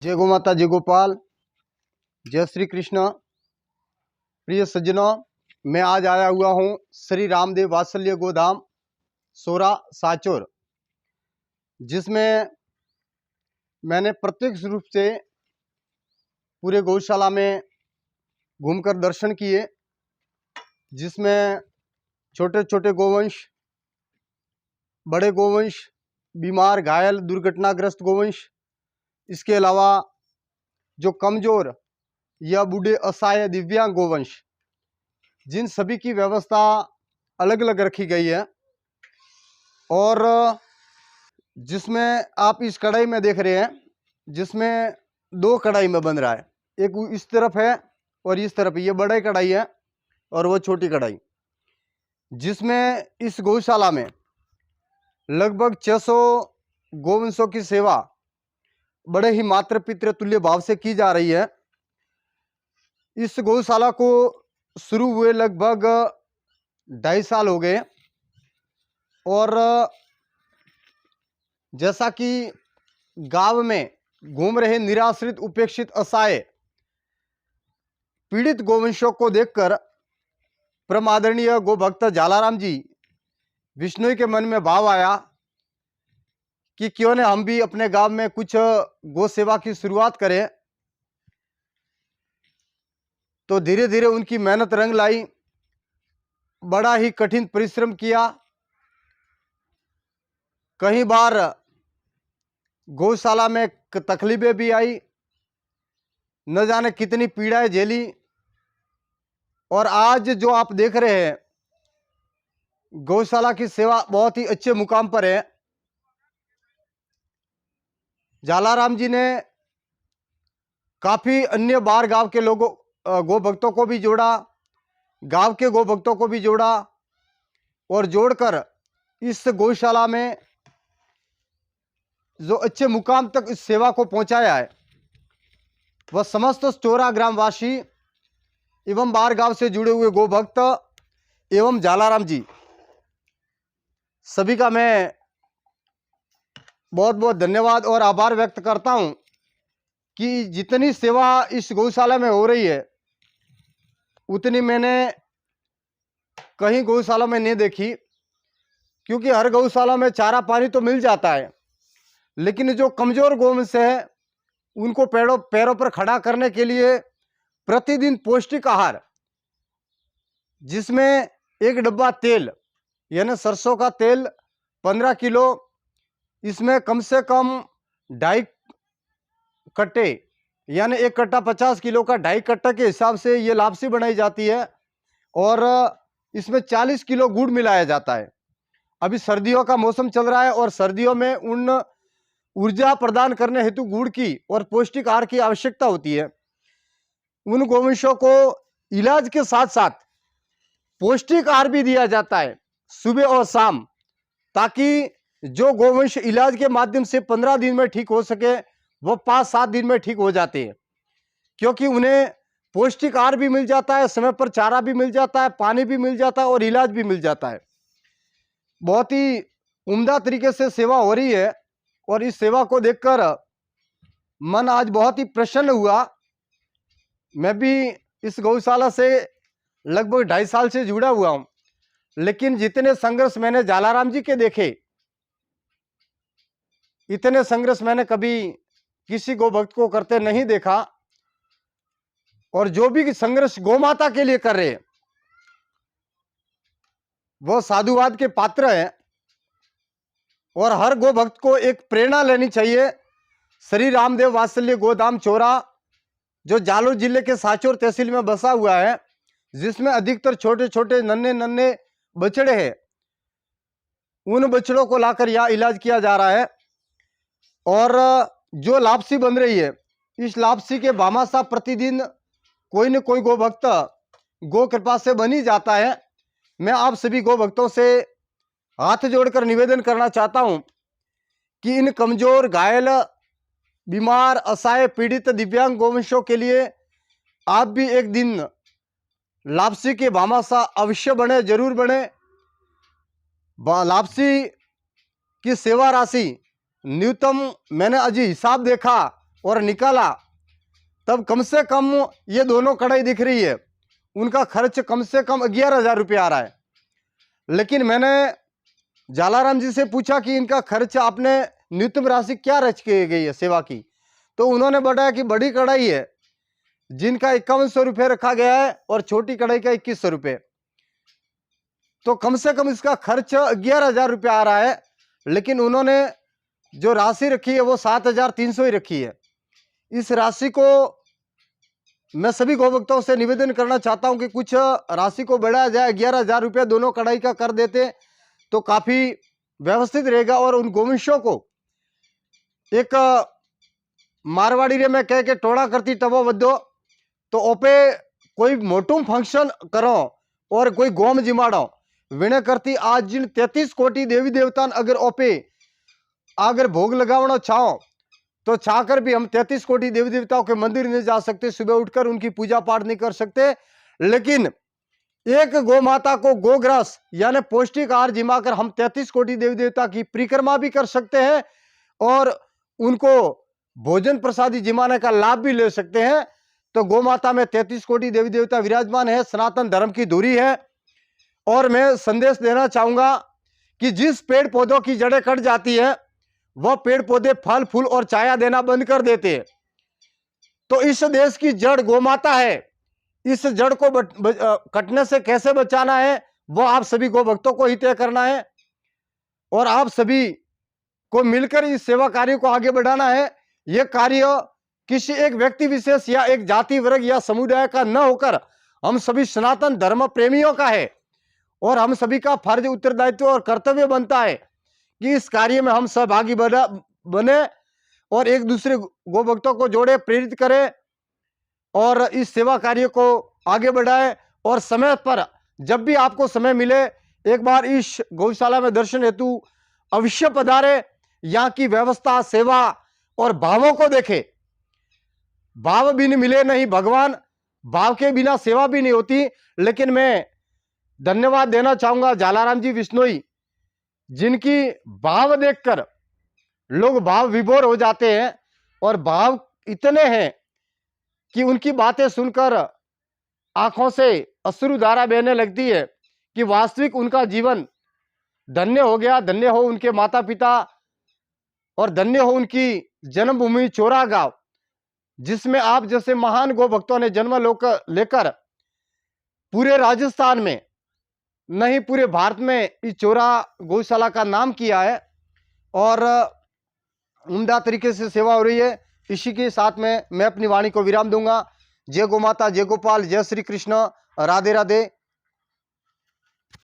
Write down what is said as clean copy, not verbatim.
जय गौ माता, जय गोपाल, जय श्री कृष्ण। प्रिय सज्जनों, मैं आज आया हुआ हूँ श्री रामदेव वात्सल्य गोधाम सोरा साचोर, जिसमें मैंने प्रत्यक्ष रूप से पूरे गौशाला में घूमकर दर्शन किए, जिसमें छोटे छोटे गोवंश, बड़े गोवंश, बीमार, घायल, दुर्घटनाग्रस्त गोवंश, इसके अलावा जो कमज़ोर या बूढ़े, असहाय, दिव्यांग गोवंश, जिन सभी की व्यवस्था अलग अलग रखी गई है। और जिसमें आप इस कढ़ाई में देख रहे हैं, जिसमें दो कढ़ाई में बन रहा है, एक इस तरफ है और इस तरफ। ये बड़ी कढ़ाई है और वो छोटी कढ़ाई, जिसमें इस गौशाला में लगभग 600 गोवंशों की सेवा बड़े ही मातृ पितृ तुल्य भाव से की जा रही है। इस गौशाला को शुरू हुए लगभग 2.5 साल हो गए, और जैसा कि गांव में घूम रहे निराश्रित, उपेक्षित, असहाय, पीड़ित गोवंशों को देखकर परम आदरणीय गो भक्त जालाराम जी विष्णु के मन में भाव आया कि क्यों न हम भी अपने गांव में कुछ गौ सेवा की शुरुआत करें। तो धीरे धीरे उनकी मेहनत रंग लाई, बड़ा ही कठिन परिश्रम किया। कई बार गौशाला में तकलीफें भी आई, न जाने कितनी पीड़ाएं झेली, और आज जो आप देख रहे हैं, गौशाला की सेवा बहुत ही अच्छे मुकाम पर है। जालाराम जी ने काफ़ी अन्य बाहर गांव के लोगों, गौ भक्तों को भी जोड़ा, गांव के गौ भक्तों को भी जोड़ा, और जोड़कर इस गौशाला में जो अच्छे मुकाम तक इस सेवा को पहुंचाया है, वह समस्त चोरा ग्रामवासी एवं बाहर गांव से जुड़े हुए गौ भक्त एवं जालाराम जी, सभी का मैं बहुत बहुत धन्यवाद और आभार व्यक्त करता हूं कि जितनी सेवा इस गौशाला में हो रही है, उतनी मैंने कहीं गौशाला में नहीं देखी। क्योंकि हर गौशाला में चारा पानी तो मिल जाता है, लेकिन जो कमजोर गोवंश है, उनको पैरों पर खड़ा करने के लिए प्रतिदिन पौष्टिक आहार, जिसमें एक डब्बा तेल यानी सरसों का तेल 15 किलो, इसमें कम से कम 2.5 कट्टे यानी एक कट्टा 50 किलो का 2.5 कट्टा के हिसाब से ये लापसी बनाई जाती है, और इसमें 40 किलो गुड़ मिलाया जाता है। अभी सर्दियों का मौसम चल रहा है, और सर्दियों में उन ऊर्जा प्रदान करने हेतु गुड़ की और पौष्टिक आहार की आवश्यकता होती है। उन गोवंशों को इलाज के साथ साथ पौष्टिक आहार भी दिया जाता है सुबह और शाम, ताकि जो गोवंश इलाज के माध्यम से 15 दिन में ठीक हो सके, वो 5-7 दिन में ठीक हो जाते हैं। क्योंकि उन्हें पौष्टिक आहार भी मिल जाता है, समय पर चारा भी मिल जाता है, पानी भी मिल जाता है और इलाज भी मिल जाता है। बहुत ही उम्दा तरीके से सेवा हो रही है, और इस सेवा को देखकर मन आज बहुत ही प्रसन्न हुआ। मैं भी इस गौशाला से लगभग 2.5 साल से जुड़ा हुआ हूं, लेकिन जितने संघर्ष मैंने जालाराम जी के देखे, इतने संघर्ष मैंने कभी किसी गौ भक्त को करते नहीं देखा। और जो भी संघर्ष गौ माता के लिए कर रहे हैं, वो साधुवाद के पात्र हैं, और हर गो भक्त को एक प्रेरणा लेनी चाहिए। श्री रामदेव वात्सल्य गोधाम चोरा, जो जालोर जिले के साचोर तहसील में बसा हुआ है, जिसमें अधिकतर छोटे छोटे नन्हे नन्हे बछड़े हैं, उन बछड़ों को लाकर यहाँ इलाज किया जा रहा है। और जो लापसी बन रही है, इस लापसी के भामाशाह प्रतिदिन कोई न कोई गो भक्त गो कृपा से बन ही जाता है। मैं आप सभी गो भक्तों से हाथ जोड़कर निवेदन करना चाहता हूं कि इन कमजोर, घायल, बीमार, असहाय, पीड़ित, दिव्यांग गोवंशों के लिए आप भी एक दिन लापसी के भामाशाह अवश्य बने, जरूर बने। लापसी की सेवा राशि न्यूनतम मैंने अजी हिसाब देखा और निकाला, तब कम से कम ये दोनों कढ़ाई दिख रही है, उनका खर्च कम से कम 11,000 रुपये आ रहा है। लेकिन मैंने जालाराम जी से पूछा कि इनका खर्च आपने न्यूनतम राशि क्या रच की गई है सेवा की, तो उन्होंने बताया कि बड़ी कढ़ाई है जिनका 5100 रुपये रखा गया है और छोटी कढ़ाई का 2100 रुपये, तो कम से कम इसका खर्च 11,000 रुपये आ रहा है। लेकिन उन्होंने जो राशि रखी है वो 7,300 ही रखी है। इस राशि को मैं सभी गौभक्तों से निवेदन करना चाहता हूं कि कुछ राशि को बढ़ाया जाए, 11,000 रुपये दोनों कढ़ाई का कर देते तो काफी व्यवस्थित रहेगा। और उन गोवंशों को एक मारवाड़ी रे में कह के टोड़ा करती टबो वधो, तो ओपे कोई मोटू फंक्शन करो और कोई गोम जिमाड़ो विने करती आज जिन 33 कोटि देवी देवता अगर ओपे अगर भोग लगावना चाहो तो चाहकर भी हम 33 कोटि देवी देवताओं के मंदिर नहीं जा सकते, सुबह उठकर उनकी पूजा पाठ नहीं कर सकते। लेकिन एक गौ माता को गोग्रास यानी पौष्टिक आहार जिमाकर हम 33 कोटि देवी देवता की परिक्रमा भी कर सकते हैं और उनको भोजन प्रसादी जिमाने का लाभ भी ले सकते हैं। तो गौ माता में 33 कोटि देवी देवता विराजमान है, सनातन धर्म की धुरी है। और मैं संदेश देना चाहूंगा कि जिस पेड़ पौधों की जड़ें कट जाती है वह पेड़ पौधे फल फूल और छाया देना बंद कर देते हैं। तो इस देश की जड़ गोमाता है, इस जड़ को कटने से कैसे बचाना है वो आप सभी गौ भक्तों को ही तय करना है और आप सभी को मिलकर इस सेवा कार्य को आगे बढ़ाना है। यह कार्य किसी एक व्यक्ति विशेष या एक जाति वर्ग या समुदाय का न होकर हम सभी सनातन धर्म प्रेमियों का है और हम सभी का फर्ज, उत्तरदायित्व और कर्तव्य बनता है कि इस कार्य में हम सहभागी बने और एक दूसरे गौ भक्तों को जोड़े, प्रेरित करें और इस सेवा कार्य को आगे बढ़ाएं। और समय पर जब भी आपको समय मिले एक बार इस गौशाला में दर्शन हेतु अवश्य पधारे। यहाँ की व्यवस्था, सेवा और भावों को देखें। भाव बिन मिले नहीं भगवान, भाव के बिना सेवा भी नहीं होती। लेकिन मैं धन्यवाद देना चाहूंगा जालाराम जी विश्नोई, जिनकी भाव देखकर लोग भाव विभोर हो जाते हैं और भाव इतने हैं कि उनकी बातें सुनकर आंखों से अश्रुधारा बहने लगती है कि वास्तविक उनका जीवन धन्य हो गया। धन्य हो उनके माता पिता और धन्य हो उनकी जन्मभूमि चोरा गांव, जिसमें आप जैसे महान गौ भक्तों ने जन्म लेकर पूरे राजस्थान में नहीं पूरे भारत में इस चोरा गौशाला का नाम किया है और उम्दा तरीके से सेवा हो रही है। इसी के साथ में मैं अपनी वाणी को विराम दूंगा। जय गौ माता, जय गोपाल, जय श्री कृष्ण, राधे राधे।